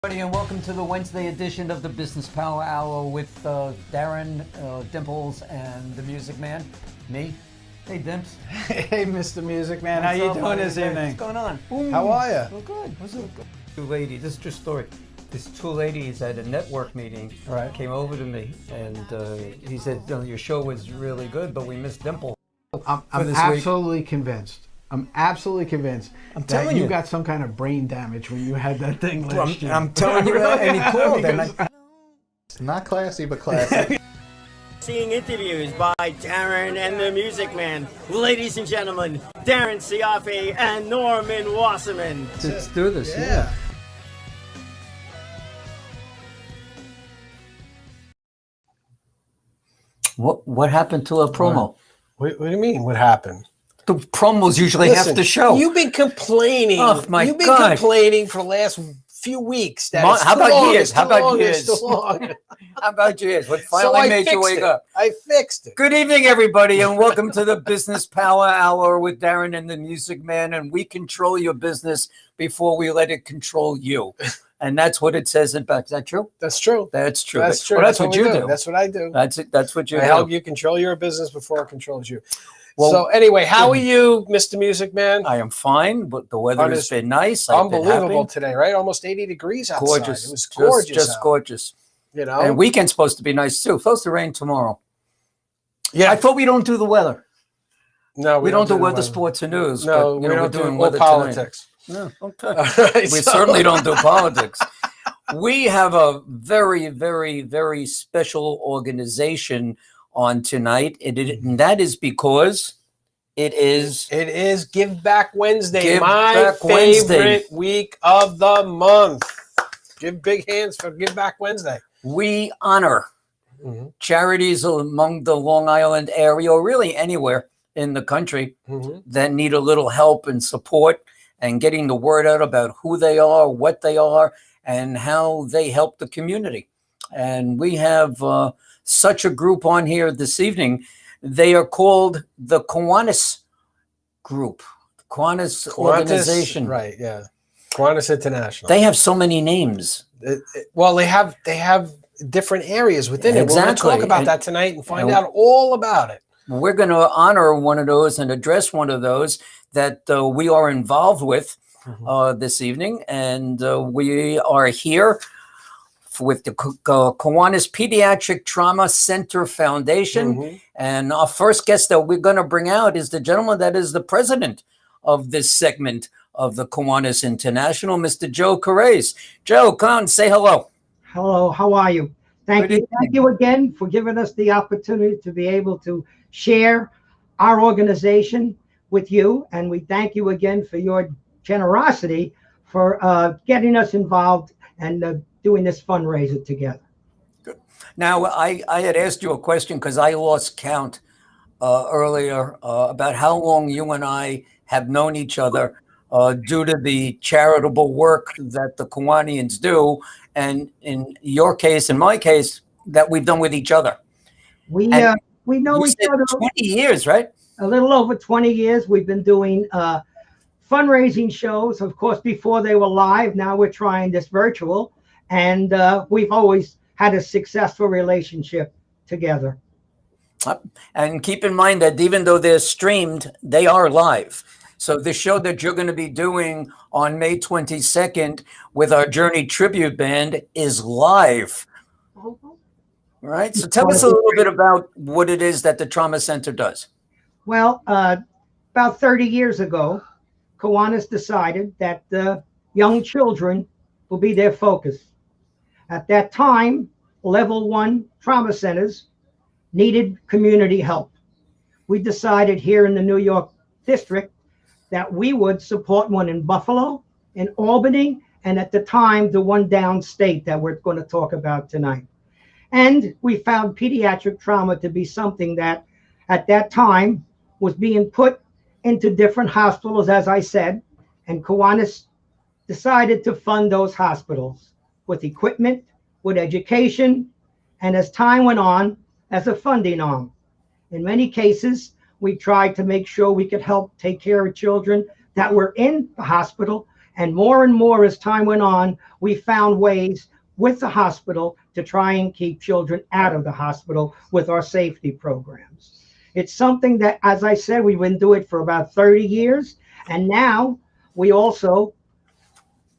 Everybody, and welcome to the Wednesday edition of the Business Power Hour with Darren, Dimples, and the Music Man. Me. Hey, Dimps. Hey, Mr. Music Man. How you doing this evening? What's going on? How are you? Well, good. What's up? Two ladies. This is true story. These two ladies at a network meeting came over to me, and he said, "Your show was really good, but we missed Dimple." I'm absolutely convinced. I'm absolutely convinced that you got some kind of brain damage when you had that thing last year. I'm telling you, and he called. It's not classy, but classy. Seeing interviews by Darren and the Music Man. Ladies and gentlemen, Darren Siafe and Norman Wasserman. Let's do this. Yeah. What happened to a promo? What do you mean? What happened? The promos usually half the show. You've been complaining. Oh my You've been God. complaining for the last few weeks. That it's How too about long, years? it's too How about long, years? It's too long. How about yours? What So finally I made you fixed wake it. up? I fixed it. Good evening, everybody, and welcome to the Business Power Hour with Darren and the Music Man. And we control your business before we let it control you. And that's what it says in back. Is that true? That's true. That's true. That's true. Well, that's what we you do. That's what I do. That's it. That's what you I do. help you control your business before it controls you. Well, so anyway, how are you, Mr. Music Man? I am fine, but the weather has been nice. Unbelievable today, right? Almost 80 degrees outside. Gorgeous. It was gorgeous. Just gorgeous. You know, And weekend's supposed to be nice too. Supposed to rain tomorrow. yeah. I thought we don't do the weather. No, We don't do weather, weather. sports, and news. No, but, we don't do weather politics. tonight. No, okay. All right, We so- certainly don't do politics. We have a very, very, very special organization on tonight, and that is because it is Give Back Wednesday, Give my Back favorite Wednesday. week of the month. Give big hands for Give Back Wednesday. we honor Mhm. charities among the Long Island area, or really anywhere in the country, Mhm. that need a little help and support and getting the word out about who they are, what they are, and how they help the community. And we have such a group on here this evening. They are called the Kiwanis Group, Kiwanis Organization. Right, yeah. Kiwanis International. They have so many names. Well, they have different areas within it. We're going to Exactly. talk about And- that tonight and find and- out all about it. We're going to honor one of those and address one of those that we are involved with this evening. And we are here with the Kiwanis Pediatric Trauma Center Foundation. Mhm. And our first guest that we're going to bring out is the gentleman that is the president of this segment of the Kiwanis International, Mr. Joe Carres. Joe, come on, say hello. Hello, how are you? Thank Good you. Thank you again for giving us the opportunity to be able to share our organization with you. And we thank you again for your generosity for getting us involved and doing this fundraiser together. Now, I had asked you a question because I lost count earlier about how long you and I have known each other due to the charitable work that the Kiwanians do, and in your case, in my case, that we've done with each other. We And know You each said other 20 years, right? a little over 20 years. We've been doing fundraising shows, of course, before they were live. Now we're trying this virtual, and we've always had a successful relationship together. And keep in mind that even though they're streamed, they are live. So the show that you're going to be doing on May 22nd with our Journey Tribute Band is live. All right. So tell us a little bit about what it is that the Trauma Center does. Well, about 30 years ago, Kiwanis decided that young children will be their focus. At that time, level 1 trauma centers needed community help. We decided here in the New York district that we would support one in Buffalo, in Albany, and at the time, the one downstate that we're going to talk about tonight. And we found pediatric trauma to be something that at that time was being put into different hospitals, as I said, and Kiwanis decided to fund those hospitals with equipment, with education, and as time went on, as a funding arm. In many cases, we tried to make sure we could help take care of children that were in the hospital And more as time went on, we found ways with the hospital to try and keep children out of the hospital with our safety programs. It's something that, as I said, we've been doing it for about 30 years. And now we also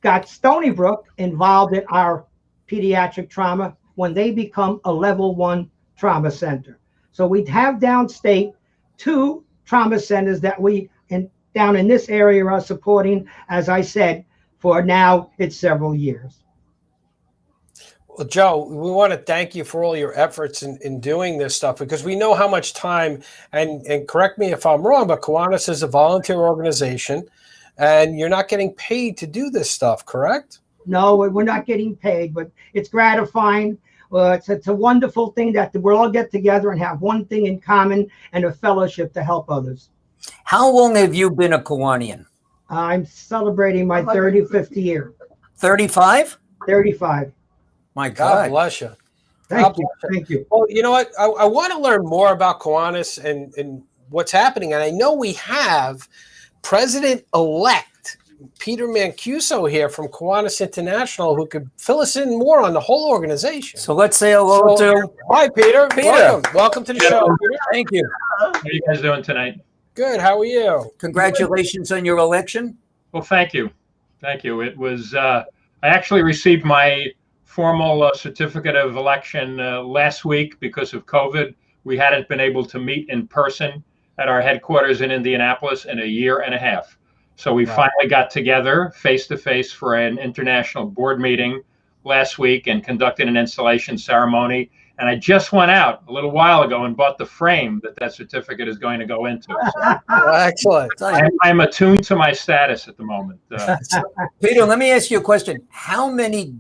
got Stony Brook involved in our pediatric trauma when they become a level 1 trauma center. So we have downstate 2 trauma centers that we down in this area are supporting, as I said, for now it's several years. Well, Joe, we want to thank you for all your efforts in doing this stuff, because we know how much time, and correct me if I'm wrong, but Kiwanis is a volunteer organization, and you're not getting paid to do this stuff, correct? No, we're not getting paid, but it's gratifying. It's a wonderful thing that we'll all get together and have one thing in common and a fellowship to help others. How long have you been a Kiwanian? I'm celebrating my 35th year. 35? 35. My God. God bless you. Thank you. Thank you. Well, you know what? I want to learn more about Kiwanis and what's happening. And I know we have President-elect Peter Mancuso here from Kiwanis International, who could fill us in more on the whole organization. So let's say hello to... Hi, Peter. Peter. Welcome to the show. Thank you. How are you guys doing tonight? Good. How are you? Congratulations on your election. Well, thank you. Thank you. It was, I actually received my formal certificate of election last week because of COVID. We hadn't been able to meet in person at our headquarters in Indianapolis in a year and a half. So we finally got together face-to-face for an international board meeting last week and conducted an installation ceremony. And I just went out a little while ago and bought the frame that certificate is going to go into. So Excellent. I'm attuned to my status at the moment. Peter, let me ask you a question. How many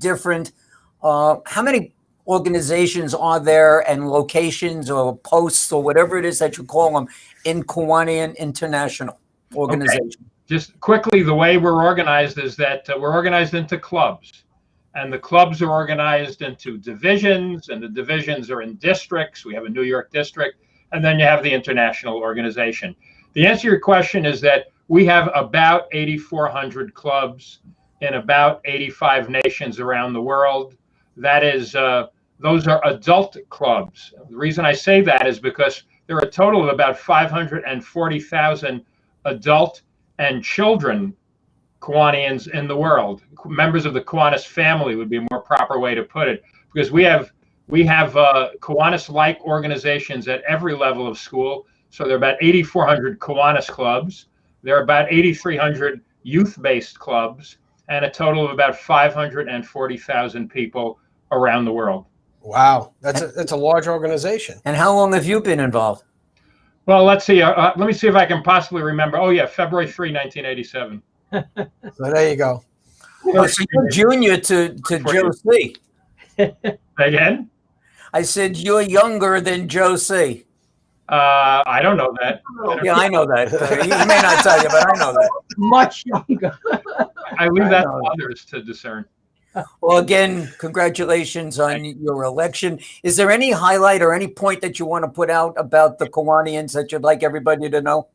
organizations are there and locations or posts or whatever it is that you call them in Kiwanis International organization? Okay. Just quickly, the way we're organized is that we're organized into clubs. And the clubs are organized into divisions, and the divisions are in districts. We have a New York district, and then you have the international organization. The answer to your question is that we have about 8,400 clubs in about 85 nations around the world. That is, those are adult clubs. The reason I say that is because there are a total of about 540,000 adult and children Kiwanians in the world. Members of the Kiwanis family would be a more proper way to put it, because we have Kiwanis-like organizations at every level of school. So there are about 8,400 Kiwanis clubs. There are about 8,300 youth-based clubs, and a total of about 540,000 people around the world. Wow, that's a large organization. And how long have you been involved? Well, let's see. Let me see if I can possibly remember. Oh, yeah, February 3, 1987. So there you go. Oh, so you're junior to Joe C. Again? I said you're younger than Joe C. I don't know that. Yeah, I know that. He may not tell you, but I know that. Much younger. I leave that to others to discern. Well, again, congratulations on your election. Is there any highlight or any point that you want to put out about the Kiwanians that you'd like everybody to know?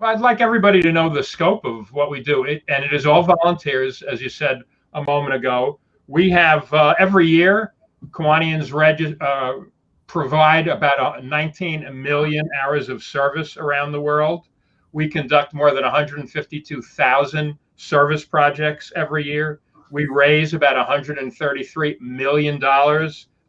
I'd like everybody to know the scope of what we do. And it is all volunteers, as you said a moment ago. We have every year, Kiwanians provide about 19 million hours of service around the world. We conduct more than 152,000 service projects every year. We raise about $133 million,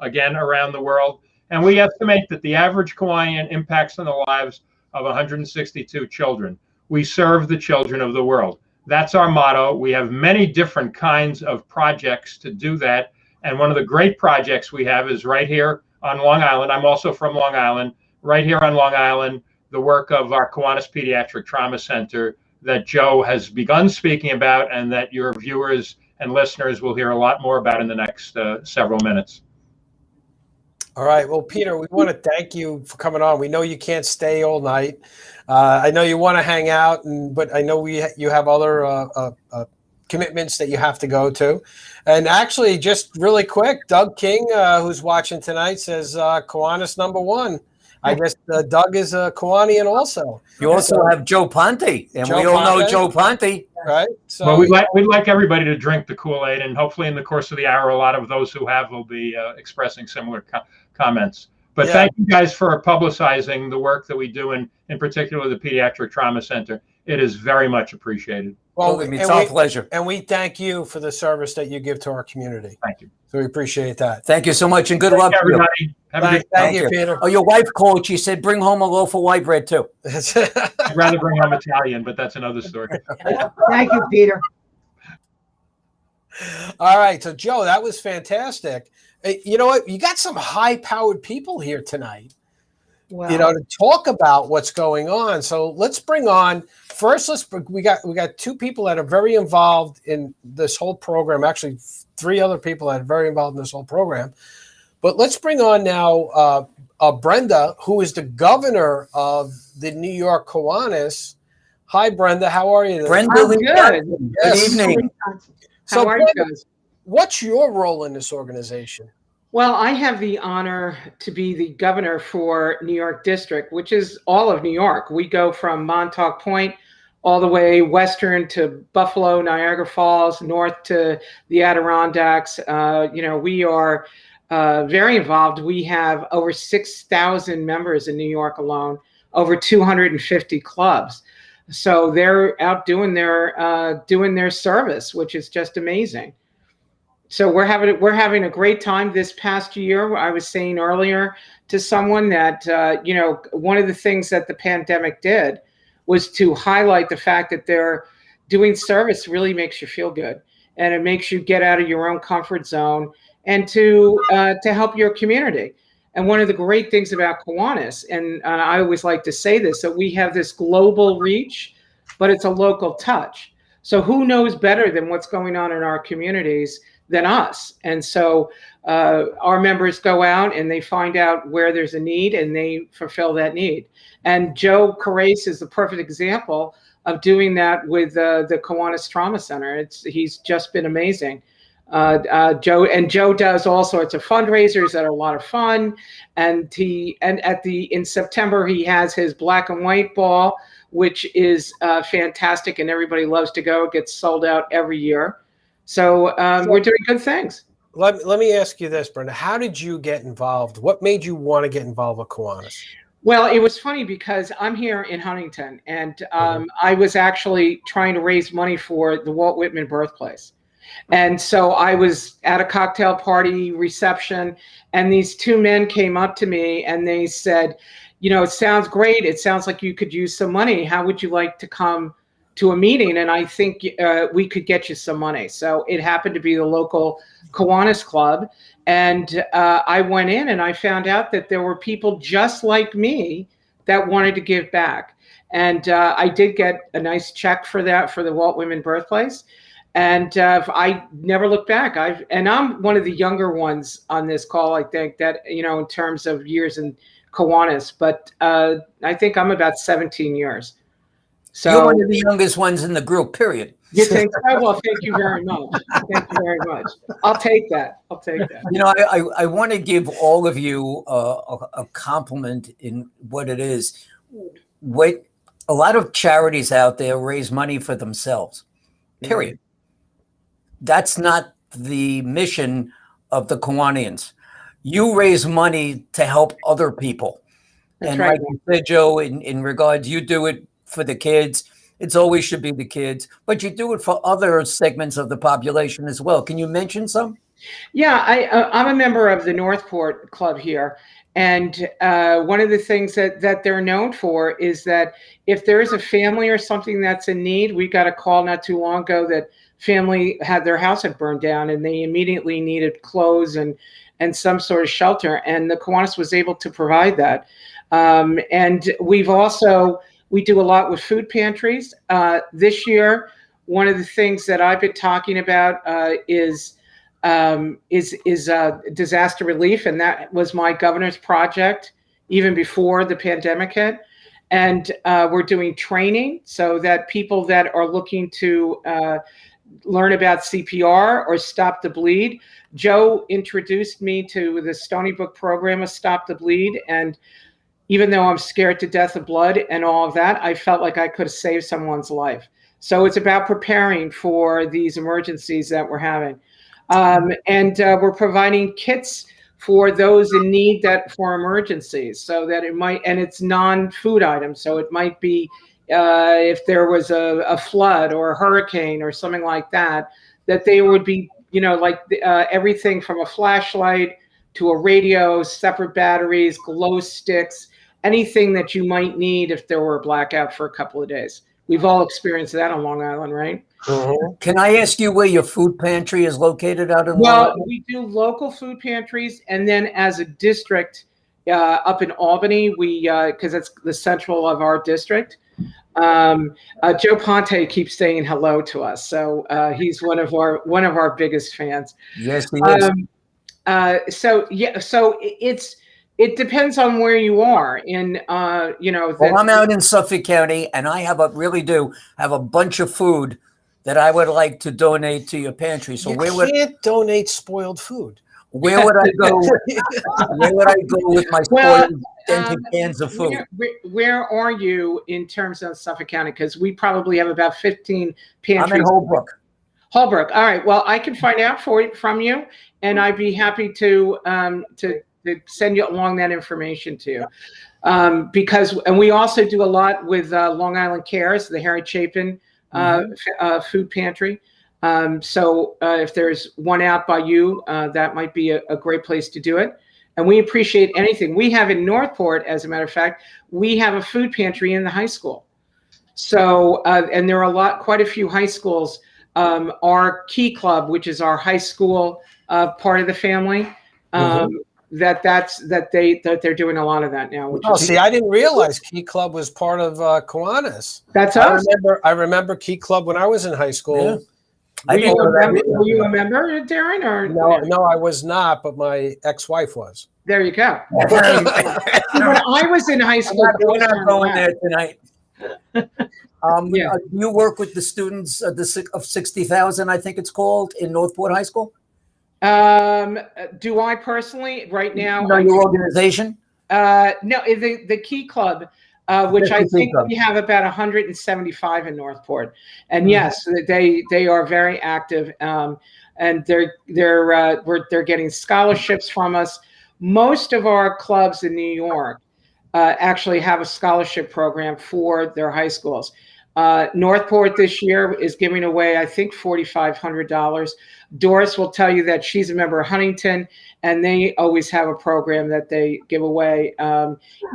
again, around the world. And we estimate that the average Kiwanian impacts on the lives of 162 children. We serve the children of the world. That's our motto. We have many different kinds of projects to do that. And one of the great projects we have is right here on Long Island. I'm also from Long Island. Right here on Long Island, the work of our Kiwanis Pediatric Trauma Center that Joe has begun speaking about, and that your viewers and listeners will hear a lot more about in the next several minutes. All right. Well, Peter, we want to thank you for coming on. We know you can't stay all night. I know you want to hang out, but I know you have other commitments that you have to go to. And actually, just really quick, Doug King, who's watching tonight, says Kiwanis #1. I guess Doug is a Kiwanian also. You also have Joe Ponte, and Joe we all know Ponte. Joe Ponte. Right. So Well, we'd like everybody to drink the Kool-Aid, and hopefully in the course of the hour, a lot of those who have will be expressing similar comments. But thank you guys for publicizing the work that we do, in particular the Pediatric Trauma Center. It is very much appreciated. Well, it's our pleasure. And we thank you for the service that you give to our community. Thank you. So we appreciate that. Thank you so much, and good luck to you. Everybody. Have a good Thank you, Peter. Oh, your wife called. She said, bring home a loaf of white bread, too. I'd rather bring home Italian, but that's another story. Thank you, Peter. All right. So, Joe, that was fantastic. You know what? You got some high-powered people here tonight, Wow. to talk about what's going on. So let's bring on first. We got two people that are very involved in this whole program. Actually, three other people that are very involved in this whole program. But let's bring on now Brenda, who is the governor of the New York Kiwanis. Hi, Brenda. How are you? Brenda, I'm good. Good evening. How are you guys? What's your role in this organization? Well, I have the honor to be the governor for New York District, which is all of New York. We go from Montauk Point all the way western to Buffalo, Niagara Falls, north to the Adirondacks. We are very involved. We have over 6,000 members in New York alone, over 250 clubs. So they're out doing their service, which is just amazing. So we're having a great time this past year. I was saying earlier to someone that one of the things that the pandemic did was to highlight the fact that they're doing service really makes you feel good, and it makes you get out of your own comfort zone and to help your community. And one of the great things about Kiwanis, and I always like to say this, that we have this global reach, but it's a local touch. So who knows better than what's going on in our communities than us? And so our members go out and they find out where there's a need and they fulfill that need. And Joe Carrace is the perfect example of doing that with the Kiwanis Trauma Center. He's just been amazing. Joe does all sorts of fundraisers that are a lot of fun, and in September he has his black and white ball, which is fantastic, and everybody loves to go. It gets sold out every year. So we're doing good things. Let me ask you this, Brenda. How did you get involved? What made you want to get involved with Kiwanis? Well, it was funny because I'm here in Huntington, and I was actually trying to raise money for the Walt Whitman birthplace. And so I was at a cocktail party reception, and these two men came up to me and they said, it sounds great. It sounds like you could use some money. How would you like to come to a meeting? And I think we could get you some money. So it happened to be the local Kiwanis Club. And I went in and I found out that there were people just like me that wanted to give back. And I did get a nice check for that, for the Walt Whitman birthplace. And I never looked back. I'm one of the younger ones on this call, I think, that, in terms of years in Kiwanis, but I think I'm about 17 years. So you're one of the youngest ones in the group, period. You think so? Well, thank you very much. Thank you very much. I'll take that. I want to give all of you a compliment in what it is. A lot of charities out there raise money for themselves, period. That's not the mission of the Kiwanians. You raise money to help other people. That's and right. like you said, Joe, in regards, you do it for the kids. It's always should be the kids, but you do it for other segments of the population as well. Can you mention some? Yeah, I'm a member of the Northport Club here. And one of the things that they're known for is that if there is a family or something that's in need, we got a call not too long ago that family had their house had burned down and they immediately needed clothes and some sort of shelter. And the Kiwanis was able to provide that. And we do a lot with food pantries. This year, one of the things that I've been talking about is disaster relief, and that was my governor's project even before the pandemic hit. And we're doing training so that people that are looking to learn about CPR or Stop the Bleed. Joe introduced me to the Stony Brook program of Stop the Bleed, and even though I'm scared to death of blood and all of that, I felt like I could have saved someone's life. So it's about preparing for these emergencies that we're having. And we're providing kits for those in need for emergencies, so that it might, and it's non-food items. So it might be if there was a flood or a hurricane or something like that, that they would be, like everything from a flashlight to a radio, separate batteries, glow sticks, anything that you might need if there were a blackout for a couple of days. We've all experienced that on Long Island, right? Mm-hmm. Can I ask you where your food pantry is located out in Long Island? We do local food pantries, and then as a district up in Albany, because it's the central of our district. Joe Ponte keeps saying hello to us, so he's one of our biggest fans. Yes, he is. So it depends on where you are in, Well, I'm out in Suffolk County, and I really do have a bunch of food that I would like to donate to your pantry. So you can't donate spoiled food. Where would I go? Where would I go with my spoiled cans of food? Where are you in terms of Suffolk County? Because we probably have about 15 pantries. I'm in Holbrook. Holbrook. All right. Well, I can find out from you, and I'd be happy to send you along that information to you. And we also do a lot with Long Island Cares, the Harry Chapin food pantry. So if there's one out by you, that might be a great place to do it. And we appreciate anything. We have in Northport, as a matter of fact, we have a food pantry in the high school. So, and there are quite a few high schools. Our Key Club, which is our high school part of the family, that they're doing a lot of that now. I didn't realize Key Club was part of Kiwanis. That's us. I remember Key Club when I was in high school. Yeah. Were you a member, Darren? Or no, I was not, but my ex-wife was. There you go. When I was in high school, we're not going there tonight. You work with the students of 60,000, I think it's called, in Northport High School? Do I personally right now? No, your organization? No, the Key Club, which I think we have about 175 in Northport, and yes, they are very active, and they're getting scholarships from us. Most of our clubs in New York actually have a scholarship program for their high schools. Northport this year is giving away, I think, $4,500. Doris will tell you that she's a member of Huntington, and they always have a program that they give away.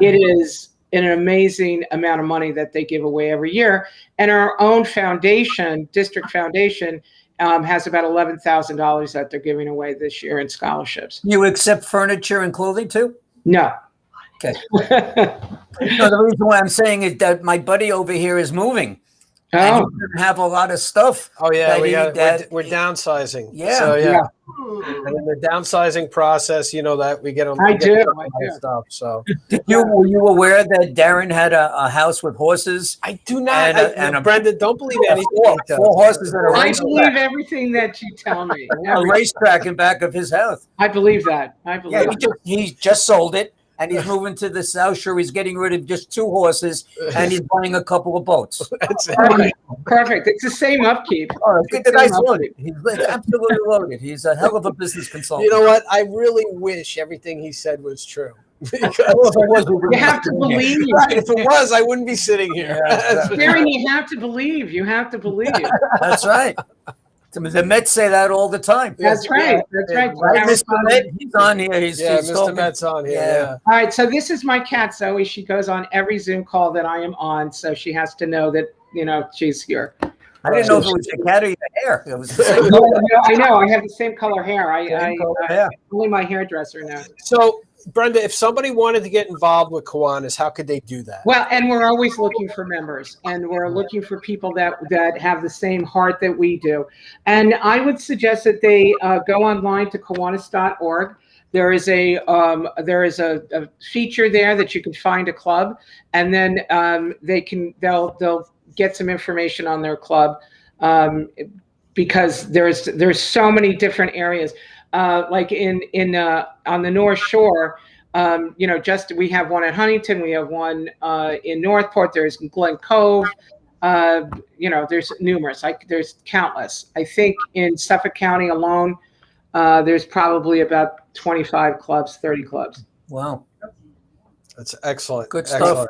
It is an amazing amount of money that they give away every year. And our own foundation, District Foundation, has about $11,000 that they're giving away this year in scholarships. You accept furniture and clothing too? No. Okay. The reason why I'm saying is that my buddy over here is moving. And he doesn't have a lot of stuff. Oh yeah, we're downsizing. Yeah. So and in the downsizing process, that we get on. I do. Stuff. So were you aware that Darren had a house with horses? I do not. And Brenda, don't believe anything. Four horses and a I racetrack. believe everything that you tell me. A racetrack in back of his house. I believe that. He just sold it. And he's moving to the South Shore. He's getting rid of just 2 horses, and he's buying a couple of boats. Perfect. It's the same upkeep. Oh, the guy's loaded. He's absolutely loaded. He's a hell of a business consultant. You know what? I really wish everything he said was true. You have to believe. If it was, I wouldn't be sitting here. Darren, you have to believe. You have to believe. That's right. The Mets say that all the time. That's right. That's right. Mr. Met, he's on here. He's Mr. Met's on here. Yeah. All right. So this is my cat, Zoe. She goes on every Zoom call that I am on, so she has to know that she's here. I didn't know if it was your cat or your hair. It was the same I know. I have the same color hair. Only my hairdresser knows. So, Brenda, if somebody wanted to get involved with Kiwanis, how could they do that? Well, and we're always looking for members, and we're looking for people that have the same heart that we do. And I would suggest that they go online to Kiwanis.org. There is a feature there that you can find a club, and then they'll get some information on their club, because there's so many different areas. Like on the North Shore, we have one at Huntington, we have one in Northport, there's Glen Cove, there's numerous, there's countless. I think in Suffolk County alone, there's probably about 25 clubs, 30 clubs. Wow. That's excellent. Good stuff.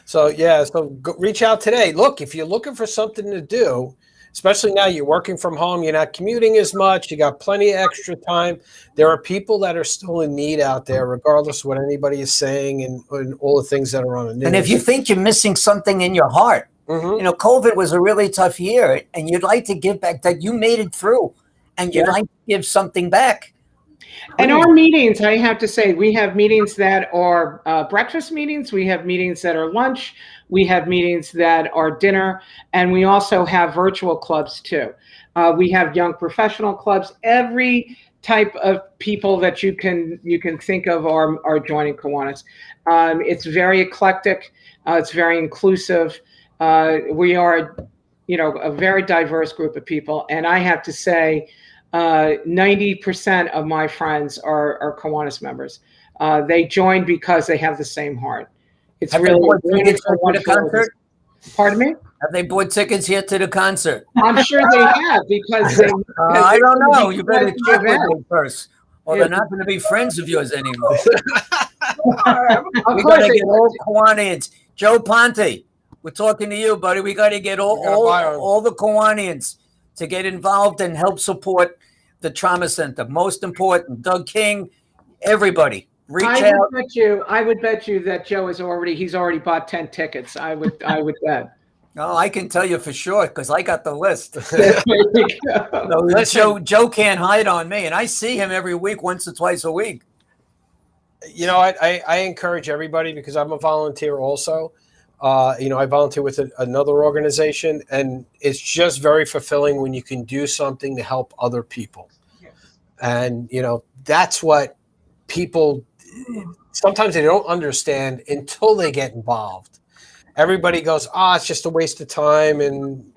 Excellent. So reach out today. Look, if you're looking for something to do, especially now you're working from home, you're not commuting as much, you got plenty of extra time. There are people that are still in need out there, regardless of what anybody is saying and all the things that are on the news. And if you think you're missing something in your heart, COVID was a really tough year, and you'd like to give back, that you made it through, and you'd like to give something back. And our meetings, I have to say, we have meetings that are breakfast meetings. We have meetings that are lunch. We have meetings that are dinner. And we also have virtual clubs, too. We have young professional clubs. Every type of people that you can think of are joining Kiwanis. It's very eclectic. It's very inclusive. We are, a very diverse group of people. And I have to say, 90% of my friends are Kiwanis members. They joined because they have the same heart. It's Have really they bought tickets to the wonderful. concert? Pardon me? Have they bought tickets here to the concert? I'm sure they have because they. I don't know. You better check with them them first, or they're not going to be friends of yours anymore. Of We course got to they get all Kiwanians. Joe Ponte, we're talking to you, buddy. We got to get all the Kiwanians to get involved and help support the trauma center. Most important, Doug King, everybody. Reach out. I would bet you that Joe he's already bought 10 tickets. I would bet. No, I can tell you for sure because I got the list. There you go. So Joe can't hide on me, and I see him every week, once or twice a week. I encourage everybody because I'm a volunteer also. I volunteer with another organization, and it's just very fulfilling when you can do something to help other people. Yes. And, that's what people sometimes they don't understand until they get involved. Everybody goes, it's just a waste of time. And,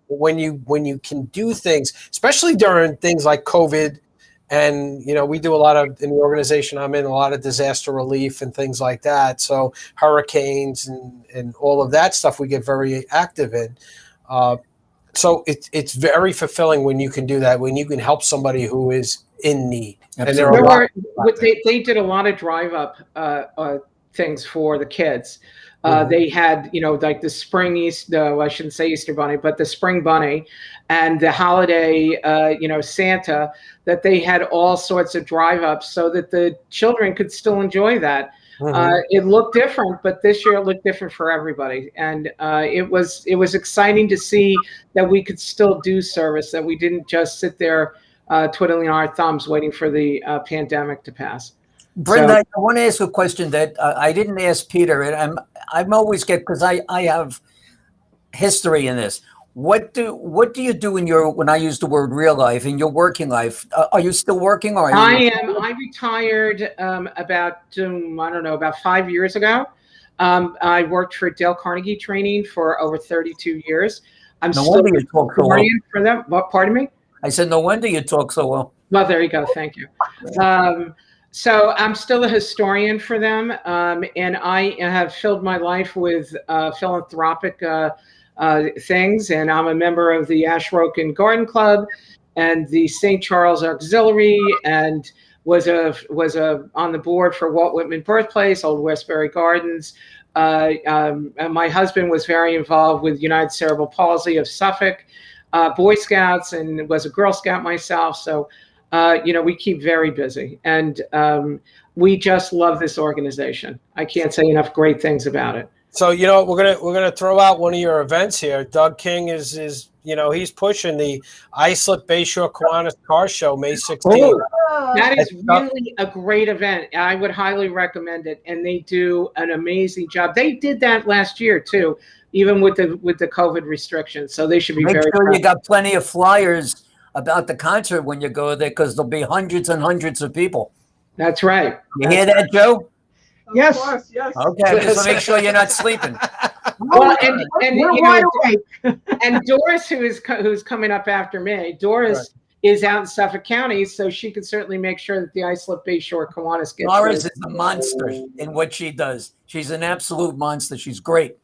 when you can do things, especially during things like COVID, and, we do a lot of, in the organization I'm in, a lot of disaster relief and things like that. So hurricanes and all of that stuff we get very active in. So it's very fulfilling when you can do that, when you can help somebody who is in need. And they did a lot of drive-up things for the kids. They had, like the spring I shouldn't say Easter Bunny, but the spring bunny and the holiday, Santa, that they had all sorts of drive-ups so that the children could still enjoy that. It looked different, but this year it looked different for everybody. And it was exciting to see that we could still do service, that we didn't just sit there twiddling our thumbs waiting for the pandemic to pass. Brenda, I want to ask a question that I didn't ask Peter, and I'm always because I have history in this. What do you do when I use the word real life, in your working life? Are you still working, or are you? I retired about 5 years ago. I worked for Dale Carnegie Training for over 32 years. I'm no still wonder you talk so well. For them. What? Pardon me? I said, no wonder you talk so well. Well, there you go. Thank you. So I'm still a historian for them, and I have filled my life with philanthropic things, and I'm a member of the Ashbroken Garden Club and the St. Charles Auxiliary, and was on the board for Walt Whitman Birthplace, Old Westbury Gardens. And my husband was very involved with United Cerebral Palsy of Suffolk, Boy Scouts, and was a Girl Scout myself. So, we keep very busy, and we just love this organization. I can't say enough great things about it. So, we're gonna throw out one of your events here. Doug King is he's pushing the Islip Bayshore Kiwanis Car Show May 16th. That is really a great event. I would highly recommend it, and they do an amazing job. They did that last year too, even with the COVID restrictions. So they should be very sure you got plenty of flyers about the concert when you go there, because there'll be hundreds and hundreds of people. That's right. You hear that, Joe? Yes. Yes. Okay, just to make sure you're not sleeping. Well, and Doris, who's coming up after me, Doris, is out in Suffolk County, so she can certainly make sure that the Islip Bayshore Kiwanis gets Doris those. is a monster in what she does. She's an absolute monster. She's great.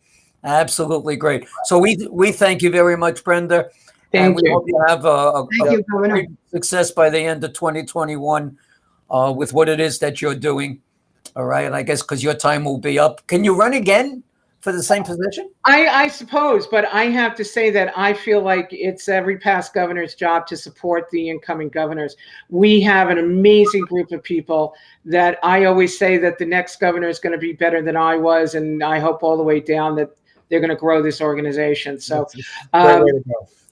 Absolutely great. So we thank you very much, Brenda. Thank we you. hope you have a Governor. great success by the end of 2021 with what it is that you're doing. All right. And I guess because your time will be up. Can you run again for the same position? I suppose, but I have to say that I feel like it's every past governor's job to support the incoming governors. We have an amazing group of people that I always say that the next governor is going to be better than I was, and I hope all the way down that they're going to grow this organization. So,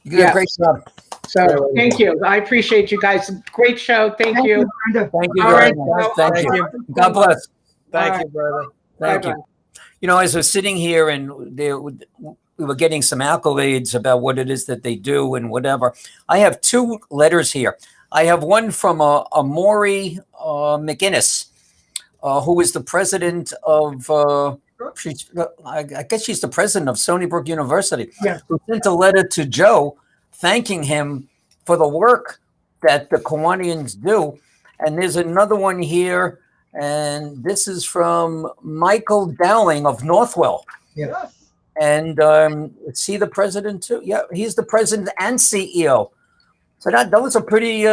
You did a great job. So thank you. I appreciate you guys. Great show. Thank you. Thank you All very right. much. Thank you. God bless. Thank you, brother. Thank you. You know, as we're sitting here and we were getting some accolades about what it is that they do and whatever, I have two letters here. I have one from a Maury McInnes, who is the president of, I guess she's the president of Stony Brook University. Yeah. Who sent a letter to Joe thanking him for the work that the Kiwanians do. And there's another one here. And this is from Michael Dowling of Northwell. Yes. And is he the president too? Yeah, he's the president and CEO. So those are pretty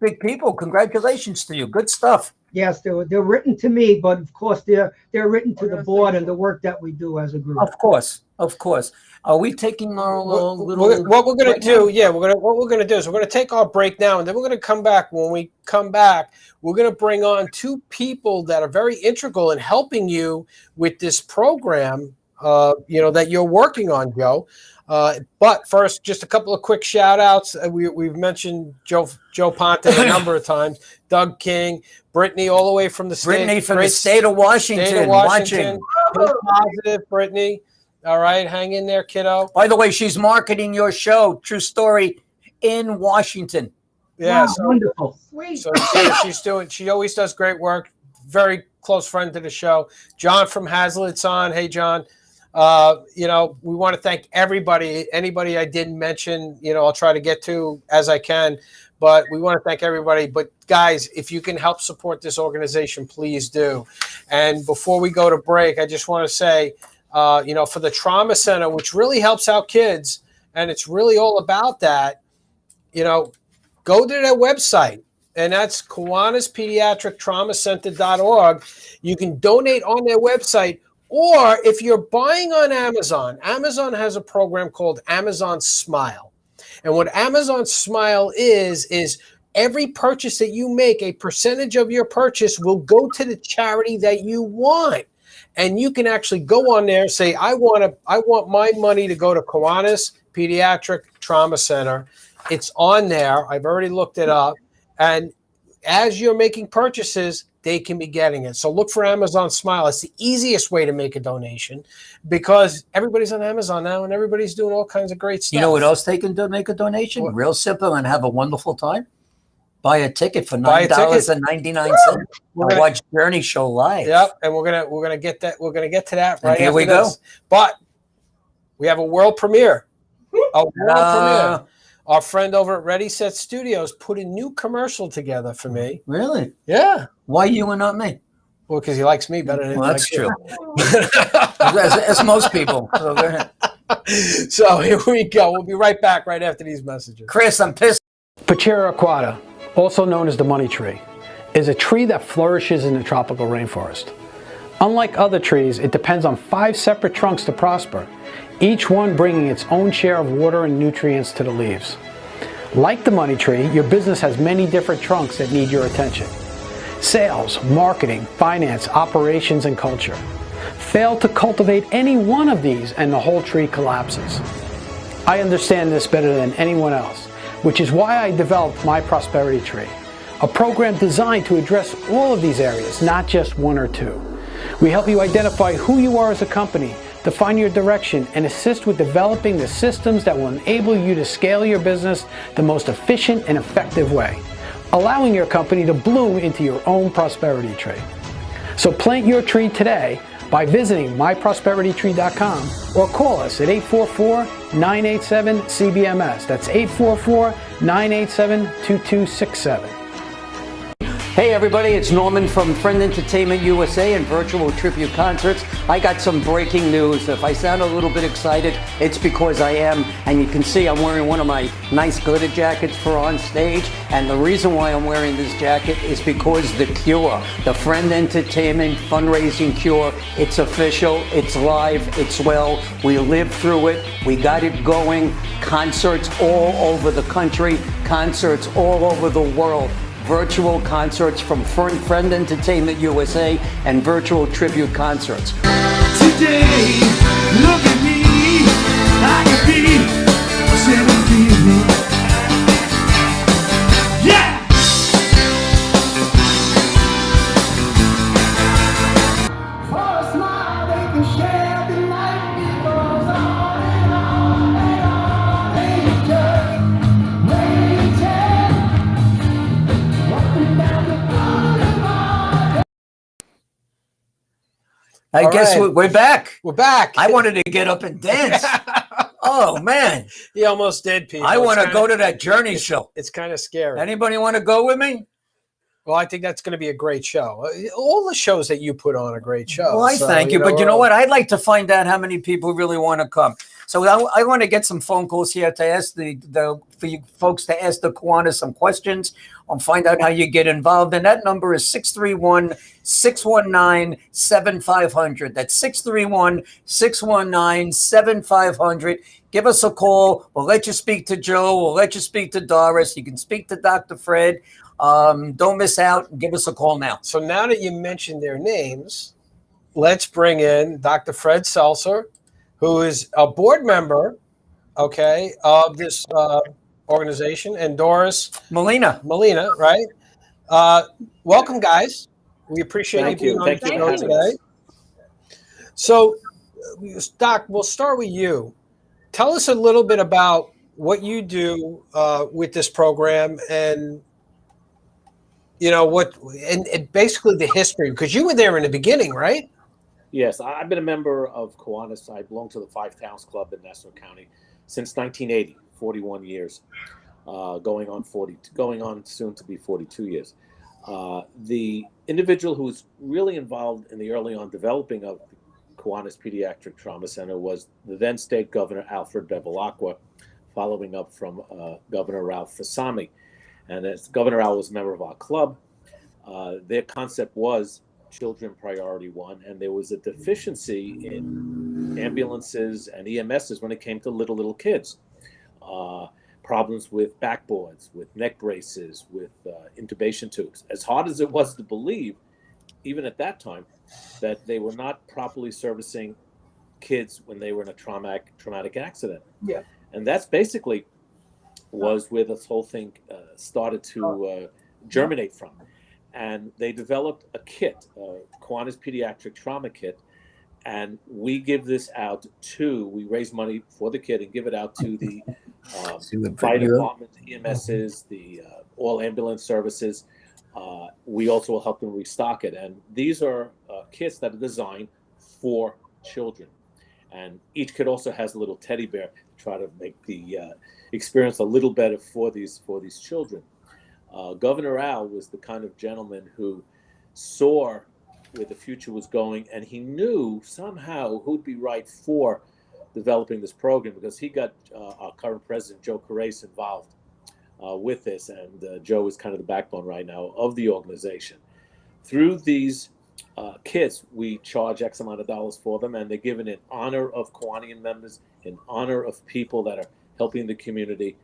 big people. Congratulations to you. Good stuff. Yes, they're written to me, but of course they're written to the board and the work that we do as a group. Of course. Are we taking our little? What we're going to do? Yeah, what we're going to do is we're going to take our break now, and then we're going to come back. When we come back, we're going to bring on two people that are very integral in helping you with this program. That you're working on, Joe. But first, just a couple of quick shout outs. We've mentioned Joe Ponte a number of times, Doug King, Brittany, all the way from the Brittany state. from the state of Washington. Watching. Positive, Brittany. All right, hang in there, kiddo. By the way, she's marketing your show, True Story, in Washington. Yeah, wow, wonderful. Sweet. So she always does great work. Very close friend to the show. John from Hazlitt's on. Hey, John. We want to thank everybody. Anybody I didn't mention, I'll try to get to as I can. But we want to thank everybody. But guys, if you can help support this organization, please do. And before we go to break, I just want to say, for the trauma center, which really helps out kids, and it's really all about that, go to their website. And that's Kiwanis Pediatric Trauma Center.org. You can donate on their website. Or if you're buying on Amazon, Amazon has a program called Amazon Smile. And what Amazon Smile is every purchase that you make, a percentage of your purchase will go to the charity that you want. And you can actually go on there and say, I want my money to go to Kiwanis Pediatric Trauma Center. It's on there. I've already looked it up. And as you're making purchases, they can be getting it. So look for Amazon Smile. It's the easiest way to make a donation because everybody's on Amazon now and everybody's doing all kinds of great stuff. You know what else they can do? Make a donation? What? Real simple and have a wonderful time. Buy a ticket for $9.99 and watch Journey Show live. Yep, and we're gonna get that. We're gonna get to that right here. After we go. This. But we have a world premiere. Premiere. Our friend over at Ready Set Studios put a new commercial together for me. Really? Yeah. Why you and not me? Well, because he likes me better than that's true. as most people. So, go ahead. So here we go. We'll be right back right after these messages. Chris, I'm pissed. Pachera aquata, also known as the money tree, is a tree that flourishes in the tropical rainforest. Unlike other trees, it depends on 5 separate trunks to prosper, each one bringing its own share of water and nutrients to the leaves. Like the money tree, your business has many different trunks that need your attention. Sales, marketing, finance, operations, and culture. Fail to cultivate any one of these and the whole tree collapses. I understand this better than anyone else, which is why I developed My Prosperity Tree, a program designed to address all of these areas, not just one or two. We help you identify who you are as a company, define your direction, and assist with developing the systems that will enable you to scale your business the most efficient and effective way, allowing your company to bloom into your own prosperity tree. So plant your tree today by visiting myprosperitytree.com or call us at 844 844-987-CBMS. That's 844-987-2267. Hey everybody, it's Norman from Friend Entertainment USA and Virtual Tribute Concerts. I got some breaking news. If I sound a little bit excited, it's because I am. And you can see I'm wearing one of my nice glitter jackets for on stage. And the reason why I'm wearing this jacket is because the Cure, the Friend Entertainment fundraising Cure, it's official, it's live, it's well. We lived through it, we got it going. Concerts all over the country, concerts all over the world. Virtual concerts from Friend Entertainment USA and Virtual Tribute Concerts. Today, look at me, I could be 17. Yeah! For a smile, they can share the night. It goes on and on and on. They just waiting. I guess we're back. We're back. I wanted to get up and dance. Oh, man. He almost did, Pete. I want to go to that Journey show. It's kind of scary. Anybody want to go with me? Well, I think that's going to be a great show. All the shows that you put on are great shows. Well, I thank you. But you know what? I'd like to find out how many people really want to come. So I want to get some phone calls here to ask for you folks to ask the Kiwanis some questions and find out how you get involved. And that number is 631-619-7500. That's 631-619-7500. Give us a call. We'll let you speak to Joe. We'll let you speak to Doris. You can speak to Dr. Fred. Don't miss out. Give us a call now. So now that you mentioned their names, let's bring in Dr. Fred Seltzer, who is a board member, of this organization, and Doris Molina, right? Welcome, guys. We appreciate you being on the show today. So, Doc, we'll start with you. Tell us a little bit about what you do with this program, and and basically the history, because you were there in the beginning, right? Yes, I've been a member of Kiwanis. I belong to the Five Towns Club in Nassau County since 1980, 41 years, going on soon to be 42 years. The individual who was really involved in the early on developing of the Kiwanis Pediatric Trauma Center was the then State Governor Alfred Bevilacqua, following up from Governor Ralph Fasami. And as Governor Al was a member of our club, their concept was Children Priority One, and there was a deficiency in ambulances and EMSs when it came to little kids. Problems with backboards, with neck braces, with intubation tubes. As hard as it was to believe, even at that time, that they were not properly servicing kids when they were in a traumatic accident. Yeah. And that's basically was where this whole thing started to germinate from. And they developed a kit, Kiwanis Pediatric Trauma Kit, and we give this out we raise money for the kit and give it out to the fire department, EMSs, the all ambulance services. We also will help them restock it. And these are kits that are designed for children. And each kit also has a little teddy bear to try to make the experience a little better for these children. Governor Al was the kind of gentleman who saw where the future was going, and he knew somehow who'd be right for developing this program, because he got our current president, Joe Carrese, involved with this, and Joe is kind of the backbone right now of the organization. Through these kits, we charge X amount of dollars for them, and they're given in honor of Kiwanian members, in honor of people that are helping the community.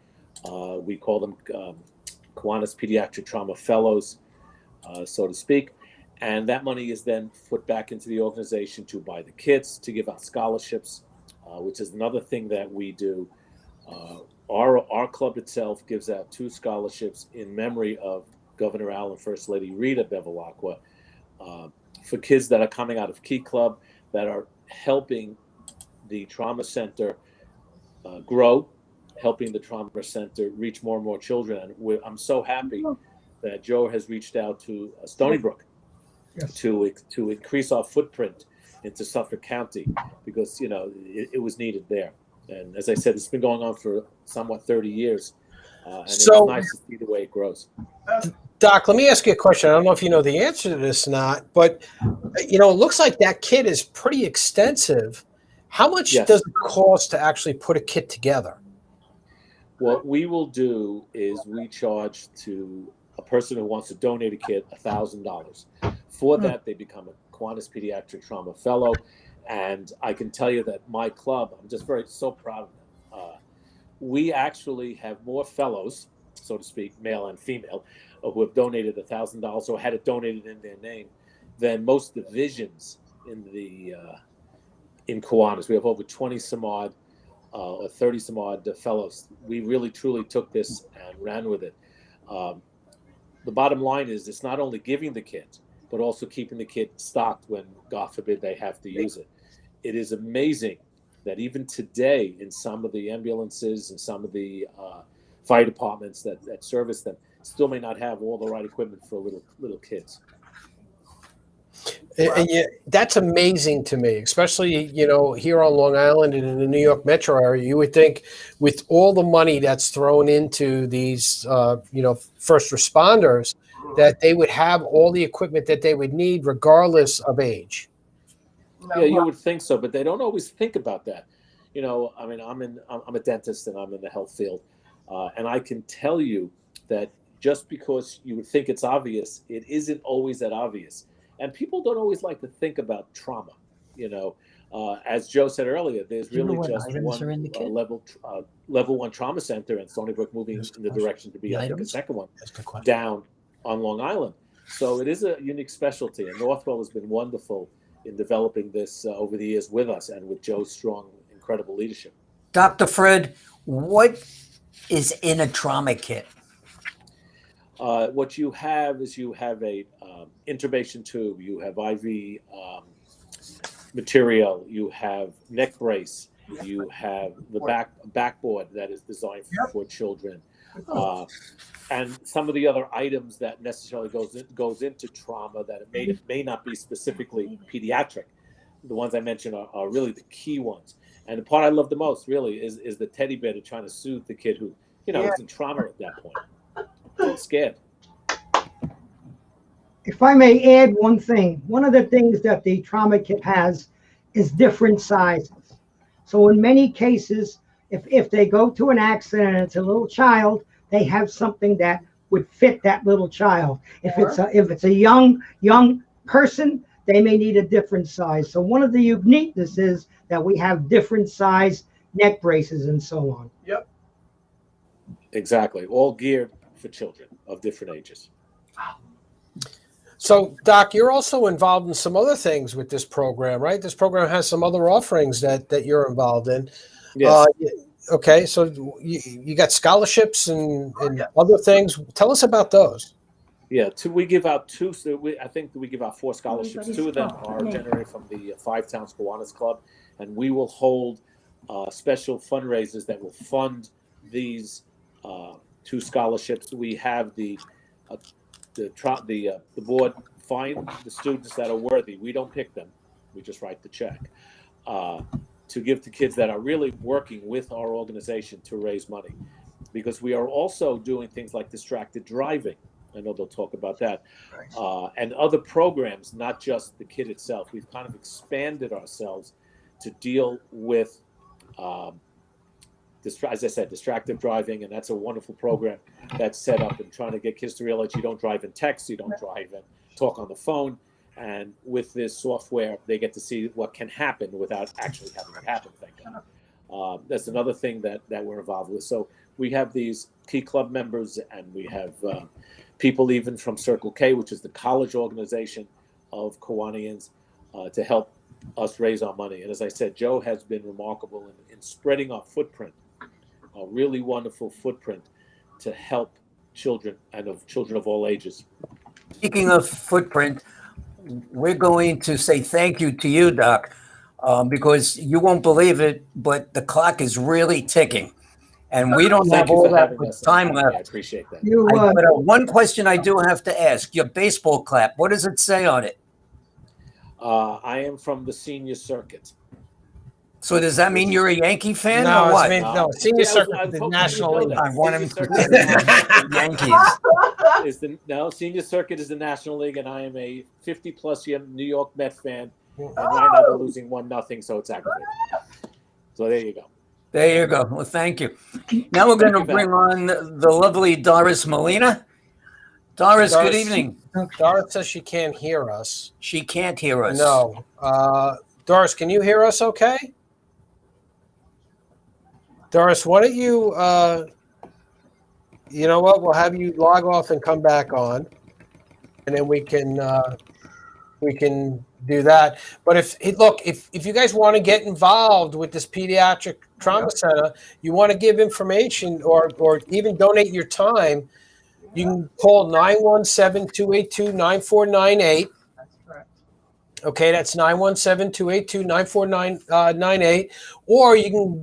We call them Kiwanis Pediatric Trauma Fellows, so to speak. And that money is then put back into the organization to buy the kits, to give out scholarships, which is another thing that we do. Our club itself gives out 2 scholarships in memory of Governor Al and First Lady Rita Bevilacqua for kids that are coming out of Key Club, that are helping the trauma center grow, helping the trauma center reach more and more children. And I'm so happy that Joe has reached out to Stony Brook, yes, to increase our footprint into Suffolk County, because it was needed there. And as I said, it's been going on for somewhat 30 years. And So- it's nice to see the way it grows. Doc, let me ask you a question. I don't know if you know the answer to this or not, but it looks like that kit is pretty extensive. How much Yes. does it cost to actually put a kit together? What we will do is we charge to a person who wants to donate a kit $1,000. For that, they become a Kiwanis Pediatric Trauma Fellow. And I can tell you that my club, I'm just so proud of them. We actually have more fellows, so to speak, male and female, who have donated $1,000 or had it donated in their name than most divisions in Kiwanis. We have over 20 some odd or 30 some odd fellows. We really truly took this and ran with it. The bottom line is it's not only giving the kit, but also keeping the kit stocked when, God forbid, they have to use it. It is amazing that even today in some of the ambulances and some of the fire departments that service them still may not have all the right equipment for little kids. And that's amazing to me, especially, here on Long Island and in the New York metro area. You would think with all the money that's thrown into these, first responders, that they would have all the equipment that they would need regardless of age. Yeah, you would think so, but they don't always think about that. I mean, I'm a dentist and I'm in the health field, and I can tell you that just because you would think it's obvious, it isn't always that obvious. And people don't always like to think about trauma. As Joe said earlier, there's really just one level 1 trauma center, and Stony Brook moving in the direction to be, I think, the second one down on Long Island. So it is a unique specialty, and Northwell has been wonderful in developing this over the years with us and with Joe's strong, incredible leadership. Dr. Fred, what is in a trauma kit? What you have is you have a intubation tube, you have IV material, you have neck brace, you have the backboard that is designed for children, and some of the other items that necessarily goes into trauma that it may not be specifically pediatric. The ones I mentioned are really the key ones. And the part I love the most really is the teddy bear to trying to soothe the kid who, is in trauma at that point. They're scared. If I may add one thing, one of the things that the trauma kit has is different sizes. So in many cases, if they go to an accident and it's a little child, they have something that would fit that little child. If it's a young person, they may need a different size. So one of the uniqueness is that we have different size neck braces and so on. Yep. Exactly. All geared for children of different ages. So, Doc, you're also involved in some other things with this program, right? This program has some other offerings that you're involved in. Yes. Okay, so you got scholarships and other things. Tell us about those. Yeah, we give out two. So I think we give out 4 scholarships. 2 of them are generated from the 5 Towns Kiwanis Club, and we will hold special fundraisers that will fund these 2 scholarships. We have the board find the students that are worthy. We don't pick them; we just write the check to give to kids that are really working with our organization to raise money, because we are also doing things like distracted driving. I know they'll talk about that, and other programs, not just the kid itself. We've kind of expanded ourselves to deal with, as I said, distracted driving, and that's a wonderful program that's set up and trying to get kids to realize you don't drive and text, you don't drive and talk on the phone, and with this software, they get to see what can happen without actually having it happen. Thank God. That's another thing that we're involved with. So we have these key club members, and we have people even from Circle K, which is the college organization of Kiwanians, to help us raise our money. And as I said, Joe has been remarkable in spreading our footprint, a really wonderful footprint to help children and of children of all ages. Speaking of footprint, we're going to say thank you to you, Doc, because you won't believe it, but the clock is really ticking. And we don't have all that time left. I appreciate that. But one question I do have to ask, your baseball clap, what does it say on it? I am from the senior circuit. So does that mean you're a Yankee fan No, or it's what? no, Senior Yeah, Circuit, I was the hoping National you'd know League. that. I want him Senior to Circuit the Yankees. Senior Circuit is the National League, and I am a 50-plus year New York Met fan. And right now they're losing 1-0, so it's aggravating. So there you go. There you go. Well, thank you. Now we're going to you, bring on the lovely Doris Molina. Doris, good evening. Doris says she can't hear us. She can't hear us. No. Doris, can you hear us okay? Doris, why don't you, you know what? We'll have you log off and come back on, and then we can do that. But if you guys want to get involved with this pediatric trauma center, you want to give information or even donate your time, you can call 917-282-9498. Okay, that's 917-282-9498. Or you can